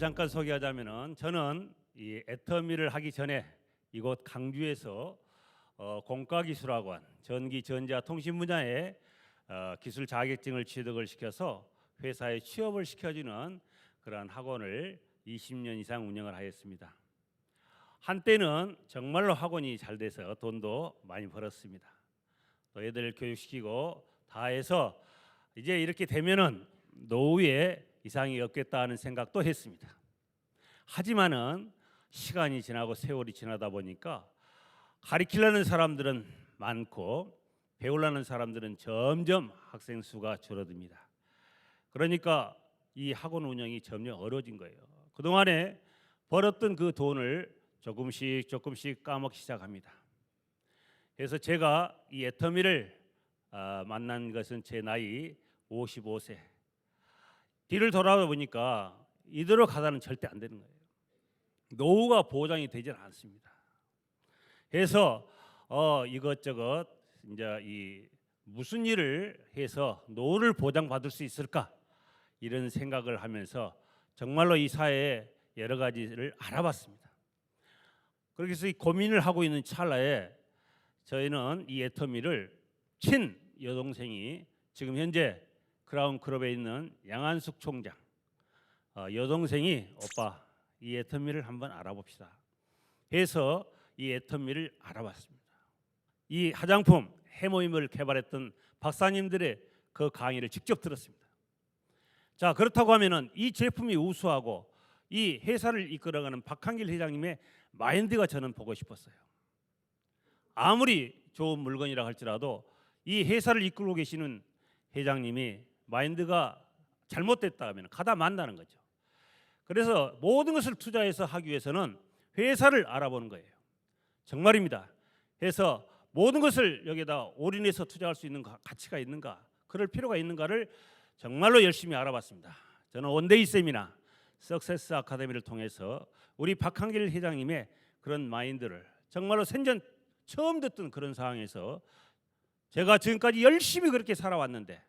잠깐 소개하자면은 저는 이 애터미를 하기 전에 이곳 강주에서 공과기술학원 전기 전자 통신 분야의 기술 자격증을 취득을 시켜서 회사에 취업을 시켜주는 그러한 학원을 20년 이상 운영을 하였습니다. 한때는 정말로 학원이 잘 돼서 돈도 많이 벌었습니다. 또 애들 교육시키고 다 해서 이제 이렇게 되면은 노후에 이상이 없겠다 하는 생각도 했습니다. 하지만은 시간이 지나고 세월이 지나다 보니까 가르치려는 사람들은 많고 배우려는 사람들은 점점 학생 수가 줄어듭니다. 그러니까 이 학원 운영이 점점 어려워진 거예요. 그동안에 벌었던 그 돈을 조금씩 까먹기 시작합니다. 그래서 제가 이 애터미를 만난 것은 제 나이 55세. 뒤를 돌아보니까 이대로 가다는 절대 안 되는 거예요. 노후가 보장이 되질 않습니다. 그래서 이것저것 이제 이 무슨 일을 해서 노후를 보장받을 수 있을까 이런 생각을 하면서 정말로 이 사회에 여러 가지를 알아봤습니다. 그래서 이 고민을 하고 있는 찰나에 저희는 이 애터미를 친 여동생이 지금 현재 크라운 클럽에 있는 양한숙 총장 여동생이 오빠 이 애터미를 한번 알아봅시다 해서 이 애터미를 알아봤습니다. 이 화장품 해모임을 개발했던 박사님들의 그 강의를 직접 들었습니다. 자, 그렇다고 하면은 이 제품이 우수하고 이 회사를 이끌어가는 박한길 회장님의 마인드가 저는 보고 싶었어요. 아무리 좋은 물건이라 할지라도 이 회사를 이끌고 계시는 회장님이 마인드가 잘못됐다 하면 가다 만나는 거죠. 그래서 모든 것을 투자해서 하기 위해서는 회사를 알아보는 거예요. 정말입니다. 그래서 모든 것을 여기다 올인해서 투자할 수 있는 가치가 있는가, 그럴 필요가 있는가를 정말로 열심히 알아봤습니다. 저는 원데이 세미나 석세스 아카데미를 통해서 우리 박한길 회장님의 그런 마인드를 정말로 생전 처음 듣던 그런 상황에서 제가 지금까지 열심히 그렇게 살아왔는데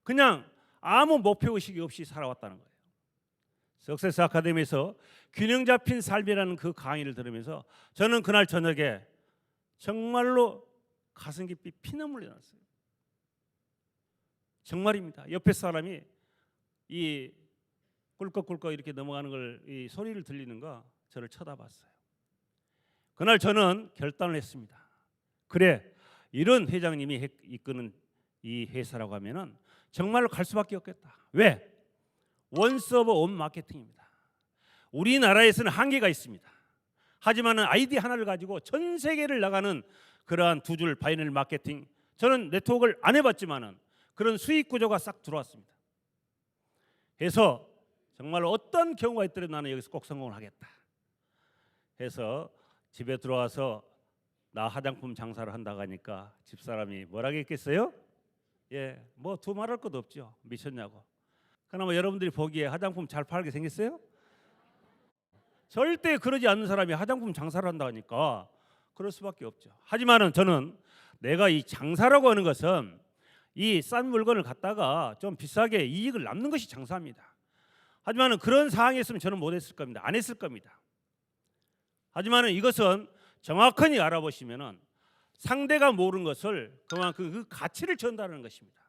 그냥 아무 목표의식이 없이 살아왔다는 거예요. 석세스 아카데미에서 균형 잡힌 삶이라는 그 강의를 들으면서 저는 그날 저녁에 정말로 가슴 깊이 피눈물이 났어요. 정말입니다. 옆에 사람이 이 꿀꺽꿀꺽 이렇게 넘어가는 걸 이 소리를 들리는가 저를 쳐다봤어요. 그날 저는 결단을 했습니다. 그래, 이런 회장님이 이끄는 이 회사라고 하면은 정말로 갈 수밖에 없겠다. 왜? 원서버 온 마케팅입니다. 우리나라에서는 한계가 있습니다. 하지만은 아이디 하나를 가지고 전 세계를 나가는 그러한 두 줄 바이널 마케팅, 저는 네트워크를 안 해봤지만은 그런 수익 구조가 싹 들어왔습니다. 그래서 정말 어떤 경우가 있더라도 나는 여기서 꼭 성공을 하겠다 해서 집에 들어와서 나 화장품 장사를 한다고 하니까 집사람이 뭐라고 했겠어요? 예, 뭐 두말할 것도 없죠. 미쳤냐고. 그나마 여러분들이 보기에 화장품 잘 팔게 생겼어요? 절대 그러지 않는 사람이 화장품 장사를 한다고 하니까 그럴 수밖에 없죠. 하지만은 저는 내가 이 장사라고 하는 것은 이 싼 물건을 갖다가 좀 비싸게 이익을 남는 것이 장사입니다. 하지만은 그런 상황이었으면 저는 못했을 겁니다. 안 했을 겁니다. 하지만은 이것은 정확하게 알아보시면은 상대가 모르는 것을 그만큼 그 가치를 전달하는 것입니다.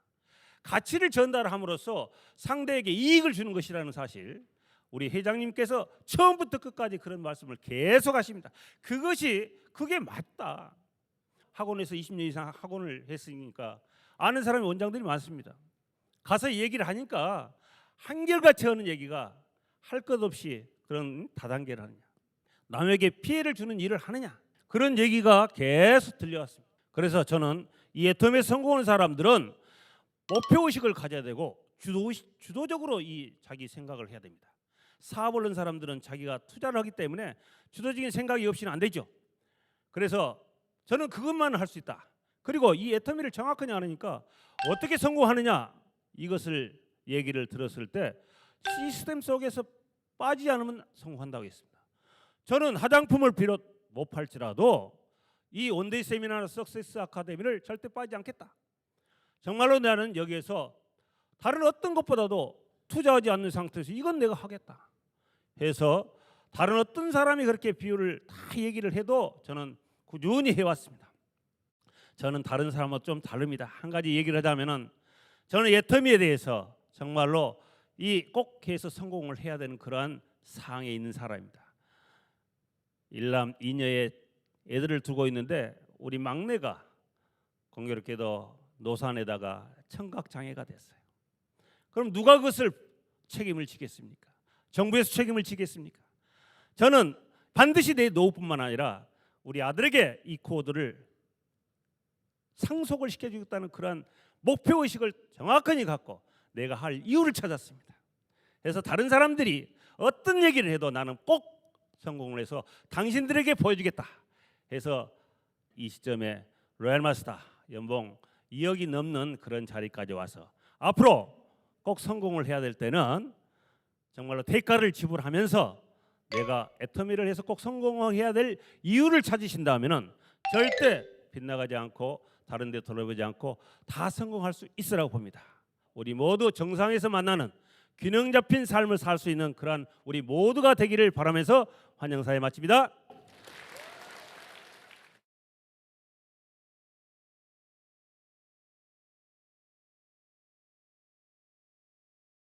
가치를 전달함으로써 상대에게 이익을 주는 것이라는 사실, 우리 회장님께서 처음부터 끝까지 그런 말씀을 계속 하십니다. 그게 맞다. 학원에서 20년 이상 학원을 했으니까 아는 사람이 원장들이 많습니다. 가서 얘기를 하니까 한결같이 하는 얘기가 할 것 없이 그런 다단계를 하느냐, 남에게 피해를 주는 일을 하느냐, 그런 얘기가 계속 들려왔습니다. 그래서 저는 이 애터미에 성공하는 사람들은 목표의식을 가져야 되고 주도적으로 이 자기 생각을 해야 됩니다. 사업을 하는 사람들은 자기가 투자를 하기 때문에 주도적인 생각이 없이는 안 되죠. 그래서 저는 그것만 할 수 있다. 그리고 이 애터미를 정확하게 아니까 어떻게 성공하느냐, 이것을 얘기를 들었을 때 시스템 속에서 빠지지 않으면 성공한다고 했습니다. 저는 화장품을 비롯 못 팔지라도 이 원데이 세미나나 석세스 아카데미를 절대 빠지지 않겠다. 정말로 나는 여기에서 다른 어떤 것보다도 투자하지 않는 상태에서 이건 내가 하겠다. 해서 다른 어떤 사람이 그렇게 비유를 다 얘기를 해도 저는 꾸준히 해왔습니다. 저는 다른 사람과 좀 다릅니다. 한 가지 얘기를 하자면은 저는 애터미에 대해서 정말로 이 꼭 해서 성공을 해야 되는 그러한 상황에 있는 사람입니다. 일남 이녀의 애들을 두고 있는데 우리 막내가 공교롭게도 노산에다가 청각 장애가 됐어요. 그럼 누가 그것을 책임을 지겠습니까? 정부에서 책임을 지겠습니까? 저는 반드시 내 노후뿐만 아니라 우리 아들에게 이 코드를 상속을 시켜주겠다는 그러한 목표의식을 정확하게 갖고 내가 할 이유를 찾았습니다. 그래서 다른 사람들이 어떤 얘기를 해도 나는 꼭 성공을 해서 당신들에게 보여주겠다 해서 이 시점에 로얄마스터 연봉 2억이 넘는 그런 자리까지 와서 앞으로 꼭 성공을 해야 될 때는 정말로 대가를 지불하면서 내가 애터미를 해서 꼭 성공해야 될 이유를 찾으신다면은 절대 빗나가지 않고 다른 데 돌아보지 않고 다 성공할 수 있으라고 봅니다. 우리 모두 정상에서 만나는 균형 잡힌 삶을 살 수 있는 그러한 우리 모두가 되기를 바라면서 환영사에 마칩니다.